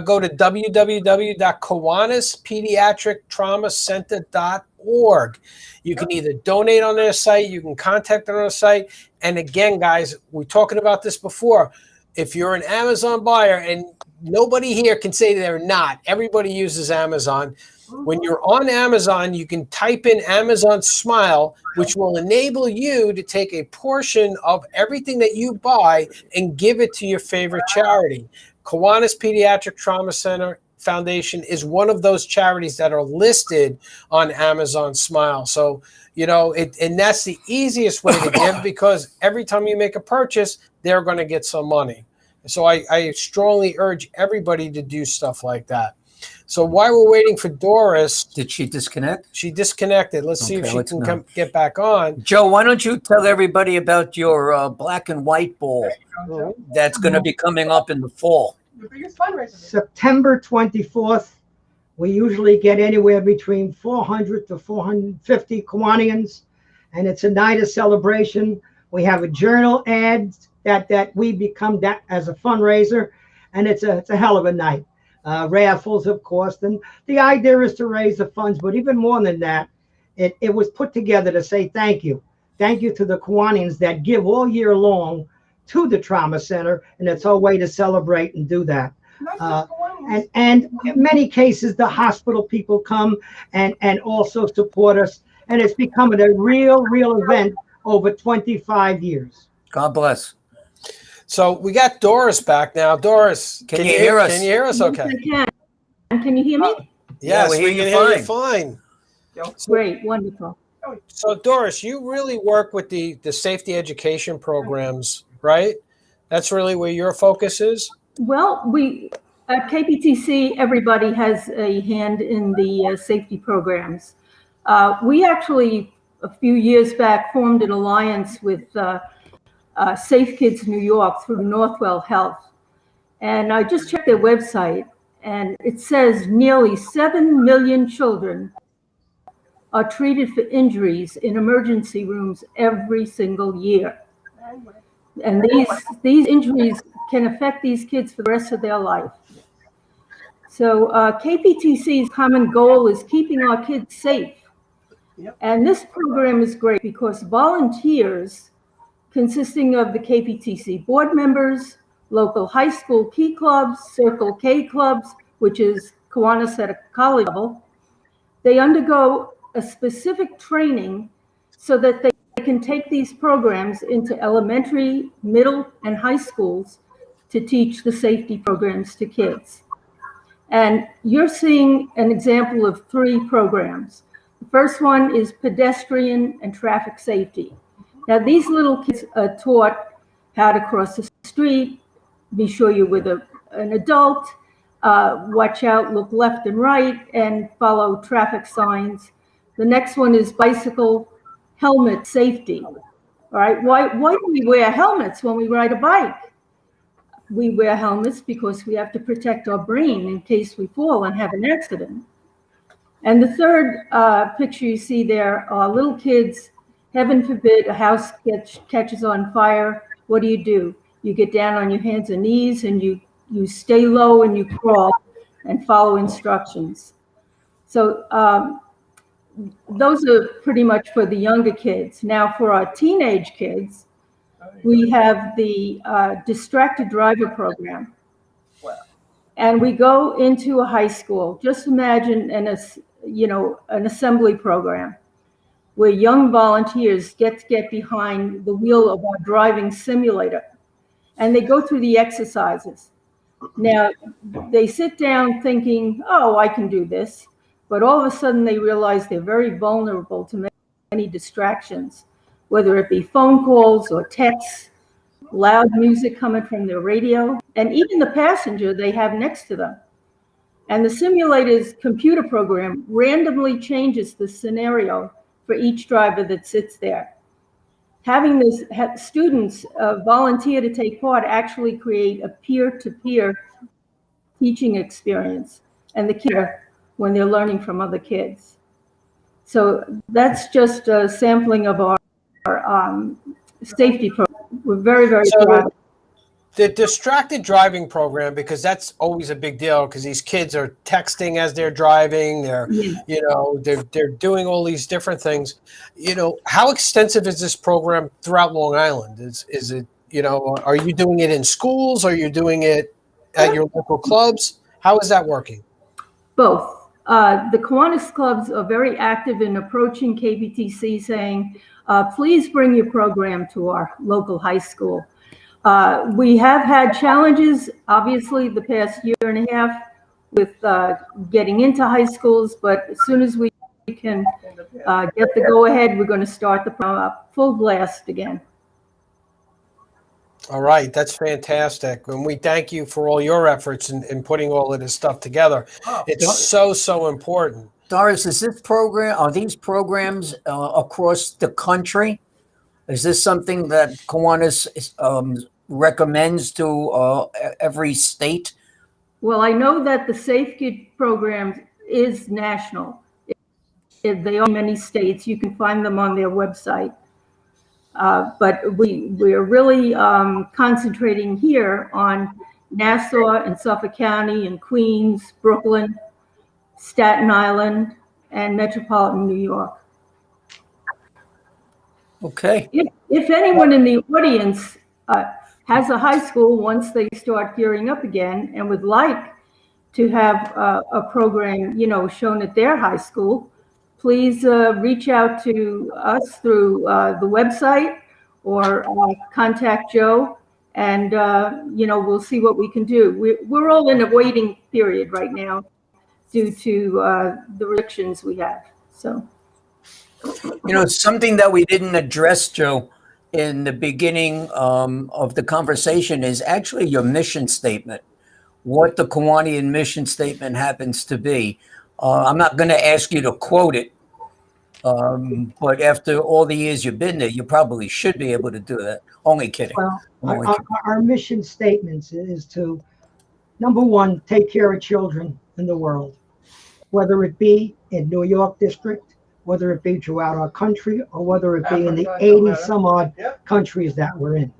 go to www.Kiwanispediatrictraumacenter.org. You can either donate on their site, you can contact them on their site. And again, guys, we're talking about this before. If you're an Amazon buyer, and nobody here can say they're not, everybody uses Amazon. When you're on Amazon, you can type in Amazon Smile, which will enable you to take a portion of everything that you buy and give it to your favorite charity. Kiwanis Pediatric Trauma Center Foundation is one of those charities that are listed on Amazon Smile. So, you know, and that's the easiest way to give, because every time you make a purchase, they're going to get some money. So I strongly urge everybody to do stuff like that. So while we're waiting for Doris, Did she disconnect? she disconnected. Let's see if Okay, she let's can get back on. Joe, why don't you tell everybody about your black and white ball that's going to be coming up in the fall? The biggest fundraiser. September 24th, we usually get anywhere between 400 to 450 Kiwanians, and it's a night of celebration. We have a journal ad that we become that as a fundraiser, and it's a hell of a night. Raffles, of course, and the idea is to raise the funds, but even more than that, it was put together to say thank you to the Kiwanians that give all year long to the trauma center, and it's our way to celebrate and do that. And in many cases, the hospital people come and also support us, and it's becoming a real event over 25 years. God bless. So we got Doris back now. Doris, Can you hear us? Can you hear us okay? I can. Can you hear me? Yes, we hear we you can hear you fine. Great, wonderful. So Doris, you really work with the safety education programs, right? That's really where your focus is? Well, we at KPTC, everybody has a hand in the safety programs. We actually, a few years back, formed an alliance with Safe Kids New York through Northwell Health. And I just checked their website, and it says nearly 7 million children are treated for injuries in emergency rooms every single year. And these injuries can affect these kids for the rest of their life. So KPTC's common goal is keeping our kids safe. And this program is great because volunteers consisting of the KPTC board members, local high school key clubs, Circle K clubs, which is Kiwanis at a college level, they undergo a specific training so that they can take these programs into elementary, middle, and high schools to teach the safety programs to kids. And you're seeing an example of 3 programs. The first one is pedestrian and traffic safety. Now, these little kids are taught how to cross the street, be sure you're with an adult, watch out, look left and right, and follow traffic signs. The next one is bicycle helmet safety. All right, why do we wear helmets when we ride a bike? We wear helmets because we have to protect our brain in case we fall and have an accident. And the third picture you see there are little kids. Heaven forbid a house catches on fire. What do? You get down on your hands and knees and you stay low and you crawl and follow instructions. So those are pretty much for the younger kids. Now for our teenage kids, we have the Distracted Driver program. and we go into a high school. Just imagine an assembly program where young volunteers get behind the wheel of our driving simulator, and they go through the exercises. Now, they sit down thinking, oh, I can do this, but all of a sudden they realize they're very vulnerable to many distractions, whether it be phone calls or texts, loud music coming from their radio, and even the passenger they have next to them. And the simulator's computer program randomly changes the scenario for each driver that sits there. Having students volunteer to take part actually create a peer-to-peer teaching experience, and the kids when they're learning from other kids. So that's just a sampling of our safety program. We're very, very proud. The distracted driving program, because that's always a big deal, because these kids are texting as they're driving. They're, they're doing all these different things. How extensive is this program throughout Long Island? Is it, are you doing it in schools? Are you doing it at your local clubs? How is that working? Both. The Kiwanis clubs are very active in approaching KPTC saying, please bring your program to our local high school. We have had challenges, obviously, the past year and a half with getting into high schools, but as soon as we can get the go-ahead, we're going to start the full blast again. All right, that's fantastic. And we thank you for all your efforts in putting all of this stuff together. It's so important. Doris, is this program, are these programs across the country? Is this something that Kiwanis recommends to every state? Well, I know that the SafeKid program is national. They are in many states. You can find them on their website. But we're really concentrating here on Nassau and Suffolk County and Queens, Brooklyn, Staten Island, and metropolitan New York. Okay. If anyone in the audience has a high school once they start gearing up again and would like to have a program, shown at their high school, please reach out to us through the website or contact Joe, and we'll see what we can do. We're all in a waiting period right now due to the restrictions we have. So, something that we didn't address, Joe, in the beginning of the conversation is actually your mission statement, what the Kiwanian mission statement happens to be. I'm not going to ask you to quote it, but after all the years you've been there, you probably should be able to do that. Only kidding. Well, our mission statements is to, number one, take care of children in the world, whether it be in New York District, whether it be throughout our country, or whether it be in the 80 some odd countries that we're in.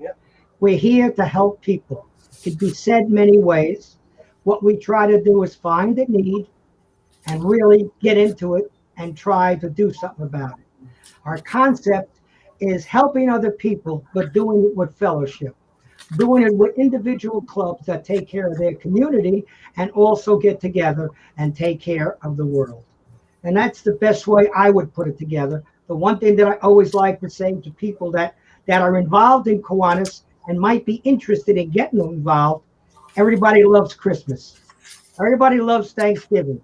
We're here to help people. It could be said many ways. What we try to do is find a need and really get into it and try to do something about it. Our concept is helping other people, but doing it with fellowship, doing it with individual clubs that take care of their community and also get together and take care of the world. And that's the best way I would put it together. The one thing that I always like to say to people that are involved in Kiwanis and might be interested in getting involved, everybody loves Christmas. Everybody loves Thanksgiving.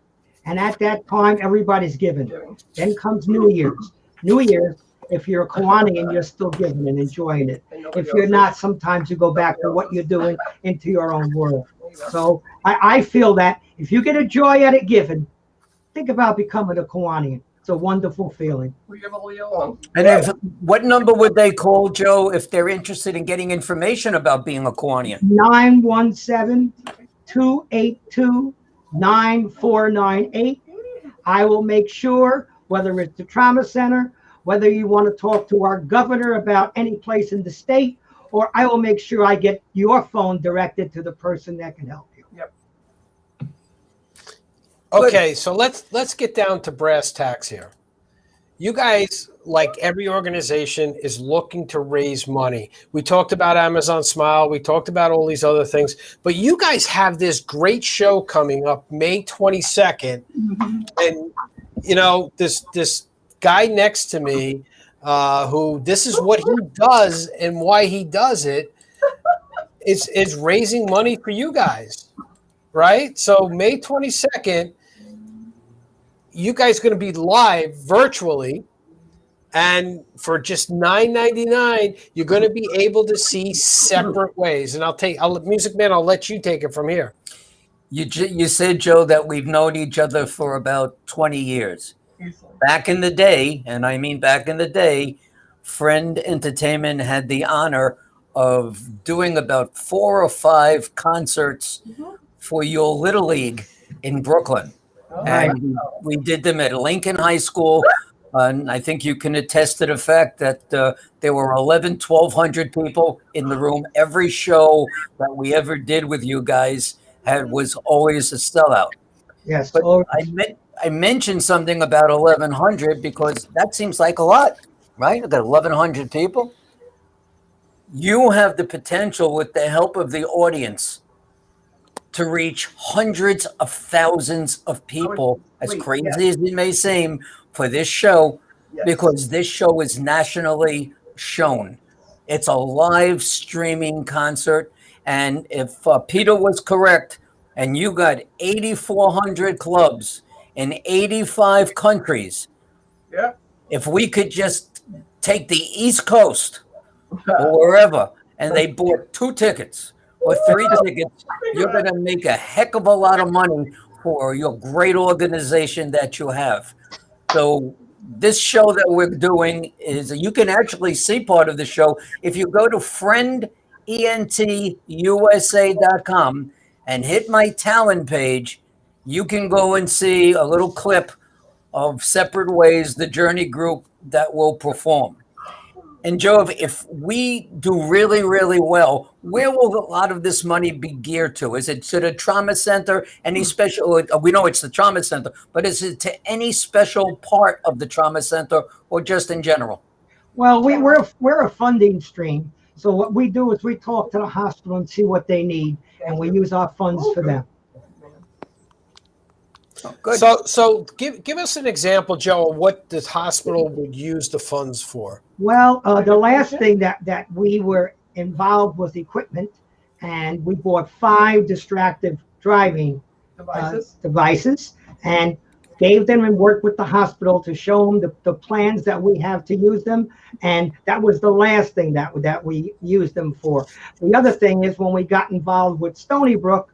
And at that time, everybody's giving. Then comes New Year's. New Year's, if you're a Kiwanian, you're still giving and enjoying it. If you're not, sometimes you go back to what you're doing into your own world. So I feel that if you get a joy out of giving, think about becoming a Kiwanian. It's a wonderful feeling. And what number would they call, Joe, if they're interested in getting information about being a Kiwanian? 917-282-9498. I will make sure, whether it's the trauma center, whether you want to talk to our governor about any place in the state, or I will make sure I get your phone directed to the person that can help you. Yep. Okay, so let's get down to brass tacks here. you guys, like every organization, is looking to raise money. We talked about Amazon Smile. We talked about all these other things. But you guys have this great show coming up May 22nd. And, you know, this guy next to me, who this is what he does and why he does it, is raising money for you guys, right? So May 22nd, you guys are going to be live virtually, and for just $9.99, you're going to be able to see separate ways. And Music Man, I'll let you take it from here. You said, Joe, that we've known each other for about 20 years. Back in the day, and I mean back in the day, Friend Entertainment had the honor of doing about 4 or 5 concerts for your Little League in Brooklyn. And we did them at Lincoln High School. And I think you can attest to the fact that there were 1,200 people in the room. Every show that we ever did with you guys was always a sellout. Yes. But I mentioned something about 1,100 because that seems like a lot, right? I've got 1,100 people. You have the potential, with the help of the audience, to reach hundreds of thousands of people, as crazy as it may seem, for this show, because this show is nationally shown. It's a live streaming concert. And if Peter was correct, and you got 8,400 clubs in 85 countries, if we could just take the East Coast or wherever, and they bought 2 tickets or 3 tickets, you're going to make a heck of a lot of money for your great organization that you have. So this show that we're doing is, you can actually see part of the show if you go to friendentusa.com and hit my talent page. You can go and see a little clip of Separate Ways, the Journey group that will perform. And Joe, if we do really, really well, where will a lot of this money be geared to? Is it to the trauma center? Any special? We know it's the trauma center, but is it to any special part of the trauma center, or just in general? Well, we're a funding stream. So what we do is we talk to the hospital and see what they need, and we use our funds for them. Oh, good. So give us an example, Joe, of what the hospital would use the funds for. Well, the last thing that we were involved was equipment, and we bought 5 distractive driving devices and gave them and worked with the hospital to show them the plans that we have to use them. And that was the last thing that we used them for. The other thing is, when we got involved with Stony Brook,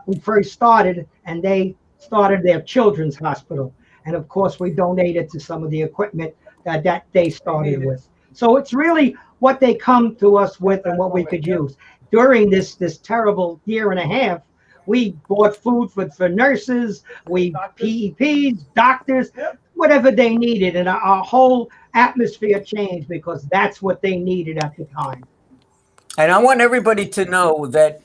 we first started, and they started their children's hospital. And of course, we donated to some of the equipment that they started with. So it's really what they come to us with and what we could use. During this terrible year and a half, we bought food for nurses, PEPs, doctors, whatever they needed. And our whole atmosphere changed because that's what they needed at the time. And I want everybody to know that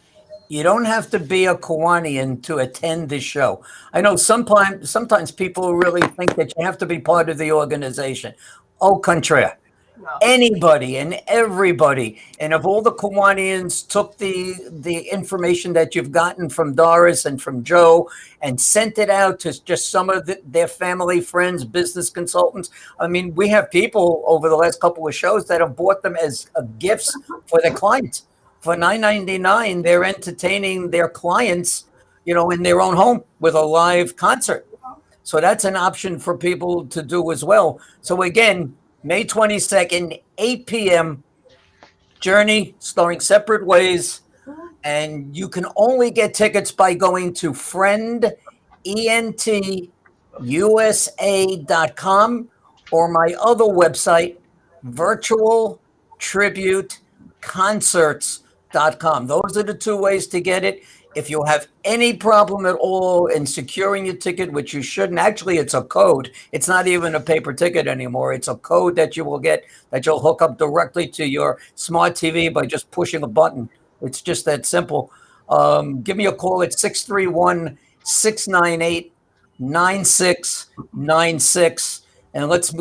you don't have to be a Kiwanian to attend this show. I know sometimes people really think that you have to be part of the organization. Au contraire. Anybody and everybody. And if all the Kiwanians took the information that you've gotten from Doris and from Joe and sent it out to just some of their family, friends, business consultants. I mean, we have people over the last couple of shows that have bought them as gifts for their clients. For $9.99, they're entertaining their clients, in their own home with a live concert. So that's an option for people to do as well. So again, May 22nd, 8 p.m., Journey starring Separate Ways. And you can only get tickets by going to friendentusa.com or my other website, virtualtributeconcerts.com. Those are the 2 ways to get it. If you have any problem at all in securing your ticket, which you shouldn't, actually, it's a code. It's not even a paper ticket anymore. It's a code that you will get that you'll hook up directly to your smart TV by just pushing a button. It's just that simple. Give me a call at 631-698-9696. and let's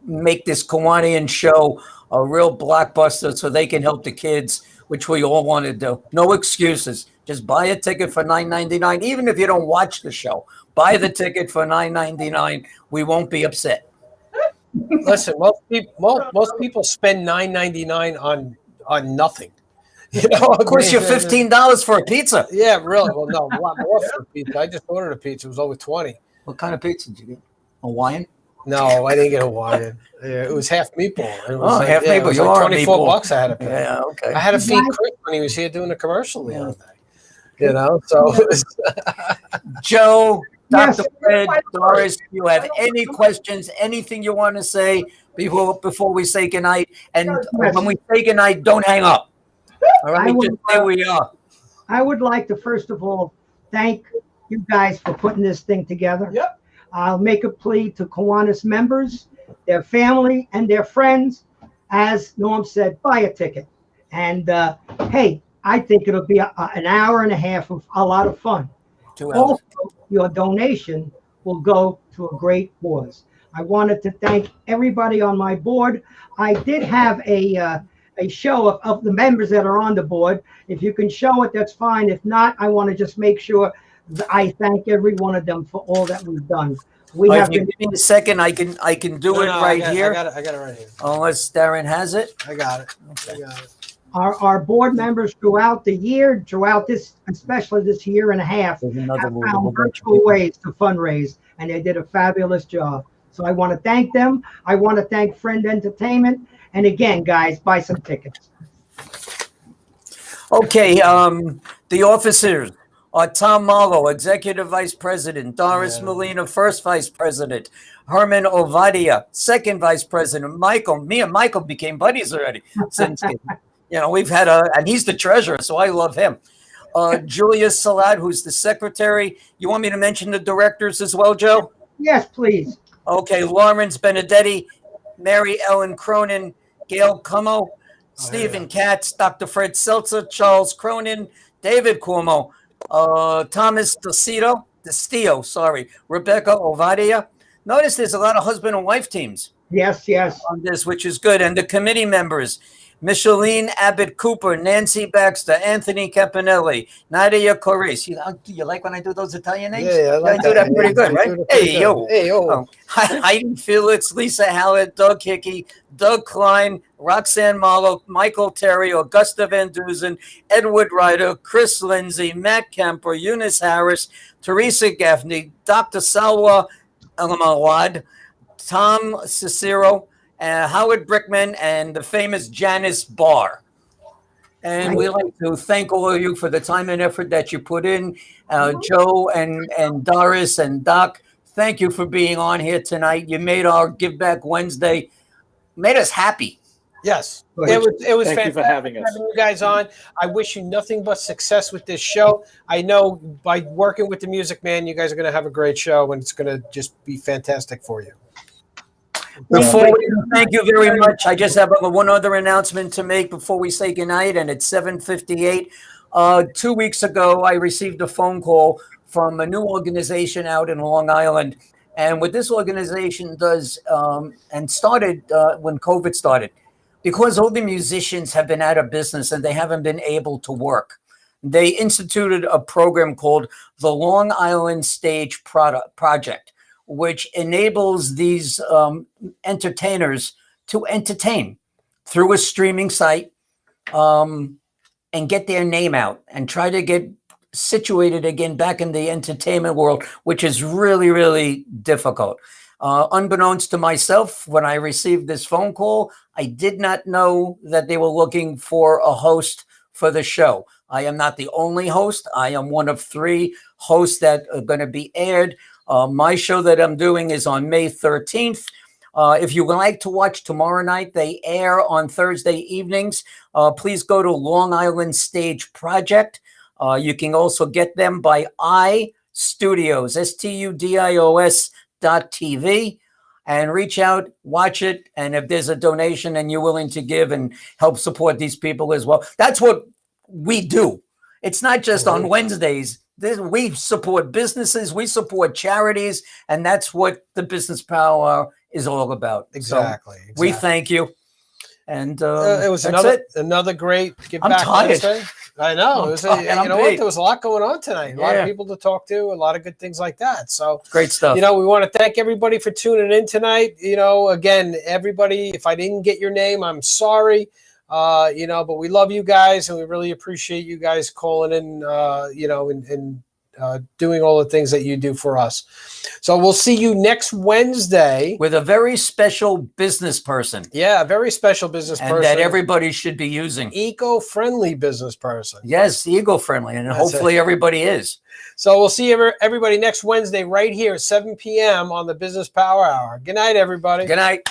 make this Kiwanian show a real blockbuster so they can help the kids, which we all want to do. No excuses. Just buy a ticket for $9.99. Even if you don't watch the show, buy the ticket for $9.99. We won't be upset. Listen, most people spend $9.99 on nothing. You know, Of course, you're $15 for a pizza. Yeah, really. Well, no, a lot more for a pizza. I just ordered a pizza. It was over 20. What kind of pizza did you get? Hawaiian? No, I didn't get Hawaiian. It was half meatball. It was half meatball. It was You like are a 24 meatball. bucks I had to pay. Yeah, okay. I had to feed Chris when he was here doing a commercial the other day. You know, so it was Joe, Yes. Dr. Fred, Doris, you have any questions, anything you want to say before we say goodnight? And when we say goodnight, don't hang up. All right, just stay where you are. I would like to first of all thank you guys for putting this thing together. Yep. I'll make a plea to Kiwanis members, their family, and their friends. As Norm said, buy a ticket. And hey, I think it'll be an hour and a half of a lot of fun. 2 hours. Also, your donation will go to a great cause. I wanted to thank everybody on my board. I did have a show of the members that are on the board. If you can show it, that's fine. If not, I want to just make sure that I thank every one of them for all that we've done. We If have you been, give me a second, I can do it right here. I got it right here. Unless Darren has it. I got it. I got it. our board members throughout the year, throughout this, especially this year and a half, There's have another one. found virtual ways to fundraise, and they did a fabulous job. So I want to thank them. I want to thank Friend Entertainment. And again, guys, buy some tickets. Okay, the officers are Tom Marlowe, Executive Vice President, Doris Molina, First Vice President, Herman Ovadia, Second Vice President, Michael. Me and Michael became buddies already since, we've had and he's the treasurer, so I love him. Julia Salat, who's the secretary. You want me to mention the directors as well, Joe? Yes, please. Okay, Lawrence Benedetti, Mary Ellen Cronin, Gail Cummo, Stephen Katz, Dr. Fred Seltzer, Charles Cronin, David Cuomo, Thomas Destillo, Rebecca Ovadia. Notice there's a lot of husband and wife teams. Yes. On this, which is good. And the committee members, Micheline Abbott Cooper, Nancy Baxter, Anthony Campanelli, Nadia Corres. You like when I do those Italian names? Yeah, I like do that pretty good, You right? do that pretty Hey, yo. good. Hey, yo. Heidi Felix, Lisa Hallett, Doug Hickey, Doug Klein, Roxanne Marlowe, Michael Terry, Augusta Van Dusen, Edward Ryder, Chris Lindsay, Matt Kemper, Eunice Harris, Teresa Gaffney, Dr. Salwa Elamawad, Tom Cicero, Howard Brickman, and the famous Janice Barr. And we'd like to thank all of you for the time and effort that you put in. Joe and Doris and Doc, thank you for being on here tonight. You made our Give Back Wednesday, made us happy. Yes, it was Thank fantastic you for having us. having you guys on. I wish you nothing but success with this show. I know by working with the Music Man, you guys are going to have a great show, and it's going to just be fantastic for you. Thank you very much. I just have one other announcement to make before we say goodnight, and it's 7:58. 2 weeks ago, I received a phone call from a new organization out in Long Island. And what this organization does, and started when COVID started, because all the musicians have been out of business and they haven't been able to work, they instituted a program called the Long Island Stage Project, which enables these entertainers to entertain through a streaming site and get their name out and try to get situated again back in the entertainment world, which is really, really difficult. Unbeknownst to myself, when I received this phone call, I did not know that they were looking for a host for the show. I am not the only host. I am one of 3 hosts that are going to be aired. My show that I'm doing is on May 13th. If you would like to watch tomorrow night, they air on Thursday evenings. Please go to Long Island Stage Project. You can also get them by iStudios, STUDIOS.TV, and reach out, watch it. And if there's a donation and you're willing to give and help support these people as well, that's what we do. It's not just on Wednesdays. We support businesses, we support charities, and that's what the Business Power is all about. Exactly. So we thank you. And it was that's another great give I'm back tired. Wednesday. I know. I'm It was tired. you I'm know what? beat. There was a lot going on tonight. A lot of Yeah. people to talk to, a lot of good things like that. So great stuff. you know, we want to thank everybody for tuning in tonight. You know, again, everybody, if I didn't get your name, I'm sorry. You know, but we love you guys and we really appreciate you guys calling in, you know, and doing all the things that you do for us. So we'll see you next Wednesday with a very special business person. Yeah, a very special business and person. that everybody should be using. Eco-friendly business person. Yes, eco-friendly, and That's hopefully it. everybody is. So we'll see everybody next Wednesday right here at 7 p.m. on the Business Power Hour. Good night, everybody. Good night.